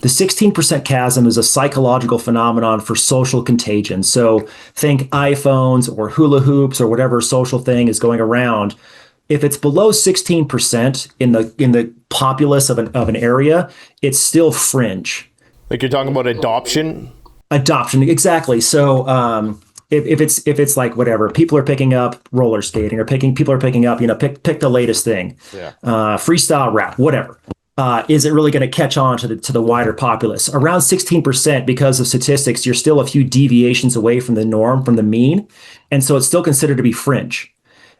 The 16% chasm is a psychological phenomenon for social contagion. So think iPhones or hula hoops or whatever social thing is going around. If it's below 16% in the populace of an area, it's still fringe. Like you're talking about adoption? Adoption, exactly. So if it's like whatever, people are picking up roller skating or people are picking up, pick the latest thing, Yeah. freestyle rap, whatever. Is it really going to catch on to the wider populace? Around 16%, because of statistics, you're still a few deviations away from the norm, from the mean, and so it's still considered to be fringe.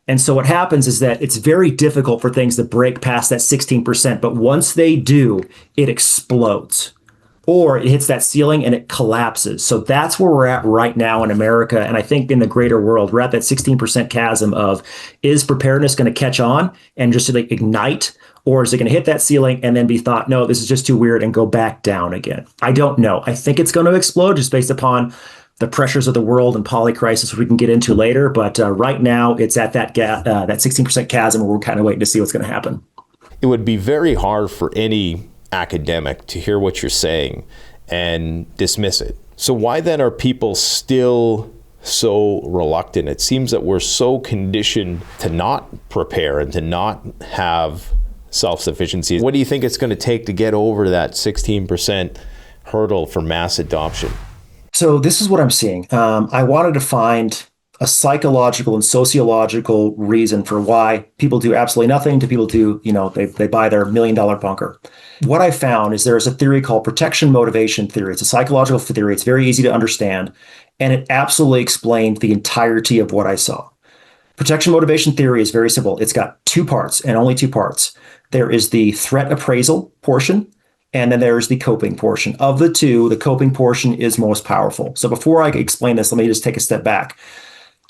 And so what happens is that it's very difficult for things to break past that 16%, but once they do, it explodes or it hits that ceiling and it collapses. So that's where we're at right now in America. And I think in the greater world, we're at that 16% chasm of, is preparedness going to catch on and just like ignite? Or is it going to hit that ceiling and then be thought, no, this is just too weird and go back down again? I don't know. I think it's going to explode just based upon the pressures of the world and polycrisis, which we can get into later. But right now it's at that 16% chasm where we're kind of waiting to see what's going to happen. It would be very hard for any academic to hear what you're saying and dismiss it. So why then are people still so reluctant? It seems that we're so conditioned to not prepare and to not have self-sufficiency. What do you think it's going to take to get over that 16% hurdle for mass adoption? So this is what I'm seeing. I wanted to find a psychological and sociological reason for why people do absolutely nothing to people do, they buy their $1 million bunker. What I found is there's a theory called protection motivation theory. It's a psychological theory. It's very easy to understand. And it absolutely explained the entirety of what I saw. Protection motivation theory is very simple. It's got two parts and only two parts. There is the threat appraisal portion, and then there's the coping portion. Of the two, the coping portion is most powerful. So before I explain this, let me just take a step back.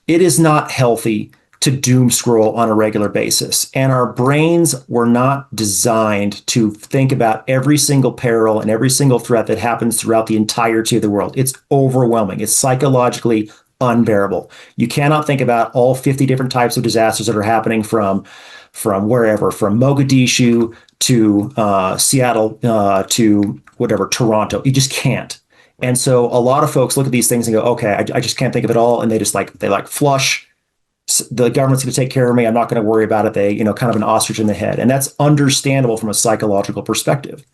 It is not healthy to doom scroll on a regular basis. And our brains were not designed to think about every single peril and every single threat that happens throughout the entirety of the world. It's overwhelming. It's psychologically unbearable. You cannot think about all 50 different types of disasters that are happening from wherever, from Mogadishu to Seattle to whatever, Toronto. You just can't. And so a lot of folks look at these things and go, okay, I just can't think of it all. And they flush. The government's going to take care of me. I'm not going to worry about it. They, kind of an ostrich in the head. And that's understandable from a psychological perspective.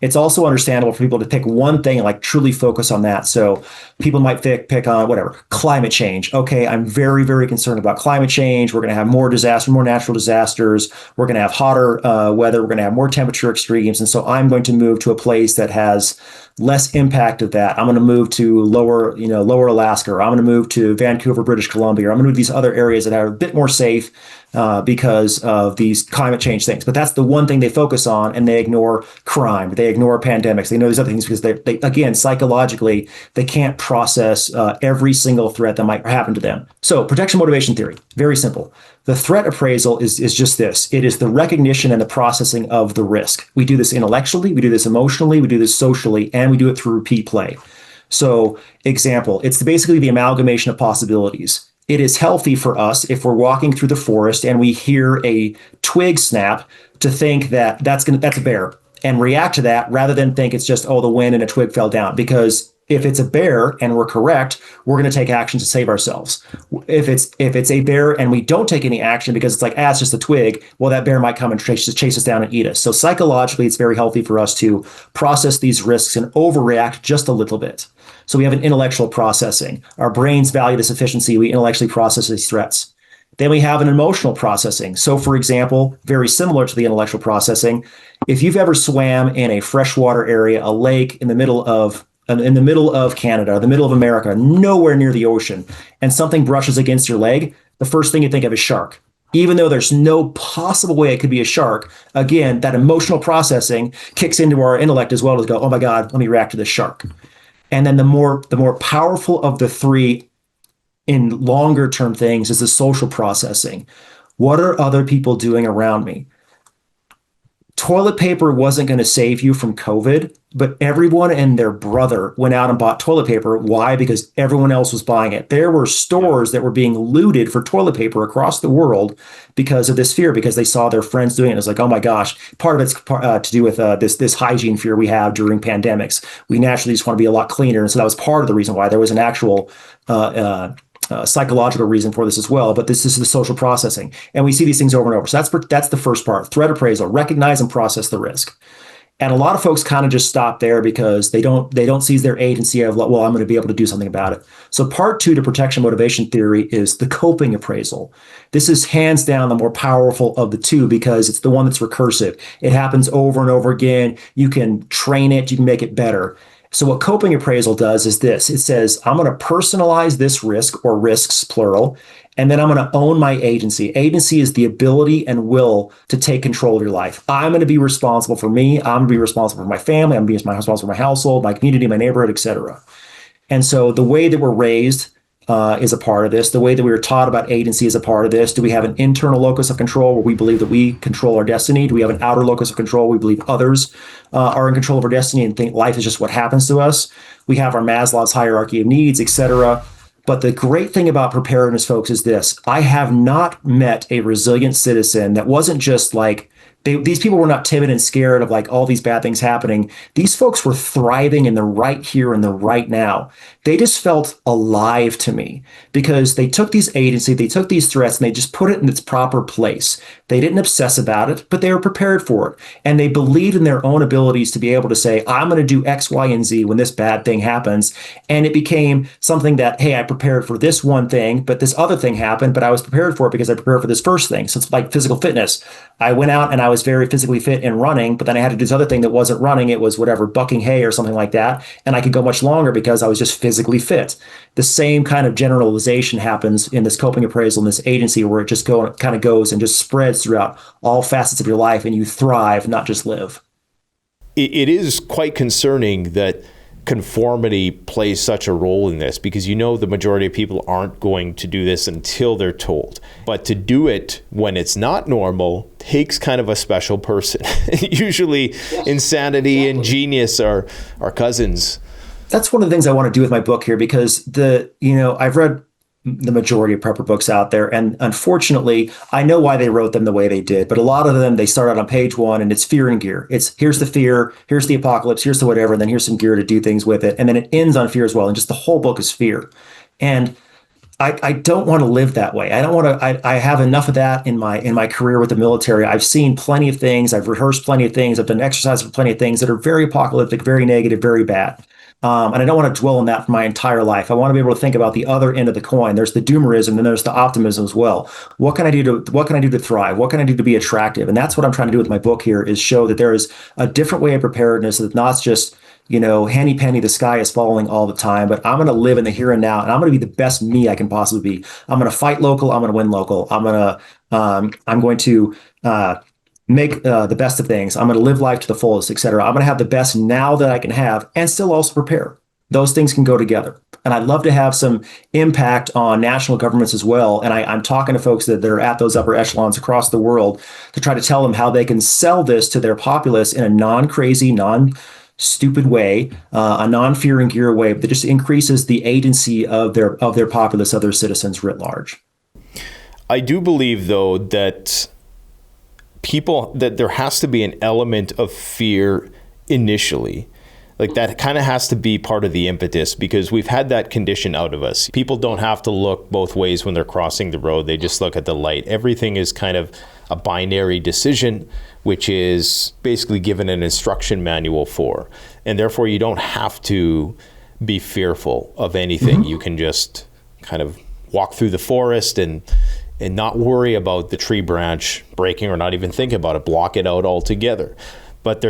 It's also understandable for people to pick one thing and like truly focus on that. So people might pick on whatever, climate change. Okay, I'm very, very concerned about climate change. We're going to have more natural disasters. We're going to have hotter weather. We're going to have more temperature extremes. And so I'm going to move to a place that has less impact of that. I'm going to move to lower Alaska, or I'm going to move to Vancouver, British Columbia, or I'm going to move to these other areas that are a bit more safe because of these climate change things. But that's the one thing they focus on, and they ignore crime. They ignore pandemics. They know these other things because they again, psychologically, they can't process every single threat that might happen to them. So protection motivation theory, very simple. The threat appraisal is just this. It is the recognition and the processing of the risk. We do this intellectually, we do this emotionally, we do this socially, and we do it through repeat play. So example, it's basically the amalgamation of possibilities. It is healthy for us if we're walking through the forest and we hear a twig snap to think that that's a bear and react to that rather than think it's just, the wind and a twig fell down. Because if it's a bear and we're correct, we're going to take action to save ourselves. If it's a bear and we don't take any action because it's like, it's just a twig, well, that bear might come and chase us down and eat us. So psychologically, it's very healthy for us to process these risks and overreact just a little bit. So we have an intellectual processing. Our brains value this efficiency. We intellectually process these threats. Then we have an emotional processing. So for example, very similar to the intellectual processing, if you've ever swam in a freshwater area, a lake in the middle of Canada, the middle of America, nowhere near the ocean, and something brushes against your leg, the first thing you think of is shark. Even though there's no possible way it could be a shark, again, that emotional processing kicks into our intellect as well to go, oh my God, let me react to this shark. And then the more powerful of the three in longer term things is the social processing. What are other people doing around me? toilet paper wasn't going to save you from COVID, but everyone and their brother went out and bought toilet paper. Why? Because everyone else was buying it. There were stores that were being looted for toilet paper across the world because of this fear, because they saw their friends doing it. It was like, oh my gosh, part of it's to do with this hygiene fear we have during pandemics. We naturally just want to be a lot cleaner. And so that was part of the reason why there was an actual psychological reason for this as well, but this is the social processing, and we see these things over and over. So that's the first part: threat appraisal, recognize and process the risk. And a lot of folks kind of just stop there because they don't seize their agency of, well, I'm going to be able to do something about it. So part two to protection motivation theory is the coping appraisal. This is hands down the more powerful of the two because it's the one that's recursive. It happens over and over again. You can train it, you can make it better. So what coping appraisal does is this. It says, I'm going to personalize this risk, or risks, plural, and then I'm going to own my agency. Agency is the ability and will to take control of your life. I'm going to be responsible for me. I'm going to be responsible for my family. I'm going to be responsible for my household, my community, my neighborhood, etc. And so the way that we're raised is a part of this. The way that we were taught about agency is a part of this. Do we have an internal locus of control where we believe that we control our destiny? Do we have an outer locus of control? We believe others are in control of our destiny and think life is just what happens to us. We have our Maslow's hierarchy of needs, etc. But the great thing about preparedness, folks, is this. I have not met a resilient citizen that wasn't just like, these people were not timid and scared of like all these bad things happening. These folks were thriving in the right here and the right now. They just felt alive to me because they took these agency, they took these threats, and they just put it in its proper place. They didn't obsess about it, but they were prepared for it. And they believed in their own abilities to be able to say, I'm going to do X, Y, and Z when this bad thing happens. And it became something that, hey, I prepared for this one thing, but this other thing happened, but I was prepared for it because I prepared for this first thing. So it's like physical fitness. I went out and I was very physically fit in running, but then I had to do this other thing that wasn't running. It was whatever, bucking hay or something like that. And I could go much longer because I was just physically fit. The same kind of generalization happens in this coping appraisal in this agency where it just kind of goes and just spreads throughout all facets of your life and you thrive, not just live. It is quite concerning that conformity plays such a role in this, because you know the majority of people aren't going to do this until they're told. But to do it when it's not normal takes kind of a special person. Usually insanity and genius are cousins. That's one of the things I want to do with my book here, because I've read the majority of prepper books out there. And unfortunately, I know why they wrote them the way they did. But a lot of them, they start out on page one and it's fear and gear. It's here's the fear, here's the apocalypse, here's the whatever, and then here's some gear to do things with it. And then it ends on fear as well. And just the whole book is fear. And I don't want to live that way. I don't want to. I have enough of that in my career with the military. I've seen plenty of things. I've rehearsed plenty of things. I've done exercise for plenty of things that are very apocalyptic, very negative, very bad. And I don't want to dwell on that for my entire life. I want to be able to think about the other end of the coin. There's the doomerism, and there's the optimism as well. What can I do to thrive? What can I do to be attractive? And that's what I'm trying to do with my book here, is show that there is a different way of preparedness that's not just, henny penny, the sky is falling all the time, but I'm going to live in the here and now, and I'm going to be the best me I can possibly be. I'm going to fight local. I'm going to win local. I'm going to make the best of things. I'm going to live life to the fullest, etc. I'm going to have the best now that I can have and still also prepare. Those things can go together. And I'd love to have some impact on national governments as well. And I'm talking to folks that are at those upper echelons across the world to try to tell them how they can sell this to their populace in a non-crazy, non-stupid way, a non-fear and gear way that just increases the agency of their populace, of their citizens writ large. I do believe, though, that there has to be an element of fear initially. Like that kind of has to be part of the impetus, because we've had that condition out of us. People don't have to look both ways when they're crossing the road. They just look at the light. Everything is kind of a binary decision, which is basically given an instruction manual for. And therefore, you don't have to be fearful of anything. Mm-hmm. You can just kind of walk through the forest and not worry about the tree branch breaking, or not even think about it, block it out altogether. But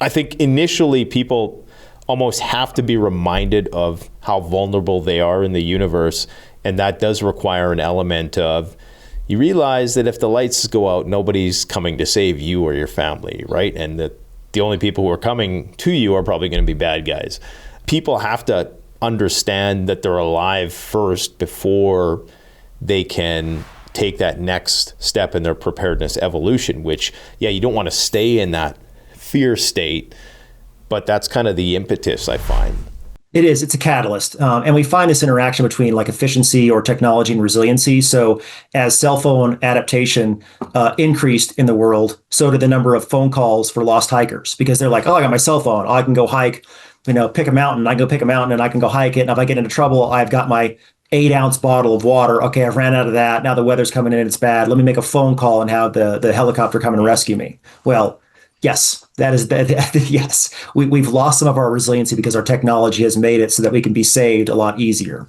I think initially people almost have to be reminded of how vulnerable they are in the universe. And that does require an element of, you realize that if the lights go out, nobody's coming to save you or your family, right? And that the only people who are coming to you are probably going to be bad guys. People have to understand that they're alive first before they can take that next step in their preparedness evolution, which, yeah, you don't want to stay in that fear state, but that's kind of the impetus, I find. It is. It's a catalyst. And we find this interaction between like efficiency or technology and resiliency. So as cell phone adaptation increased in the world, so did the number of phone calls for lost hikers because they're like, oh, I got my cell phone. I can go hike, pick a mountain. I can go pick a mountain and I can go hike it. And if I get into trouble, I've got my 8 ounce bottle of water. Okay, I've ran out of that. Now the weather's coming in. It's bad. Let me make a phone call and have the helicopter come and rescue me. Well, yes, that is that. Yes, we've lost some of our resiliency because our technology has made it so that we can be saved a lot easier.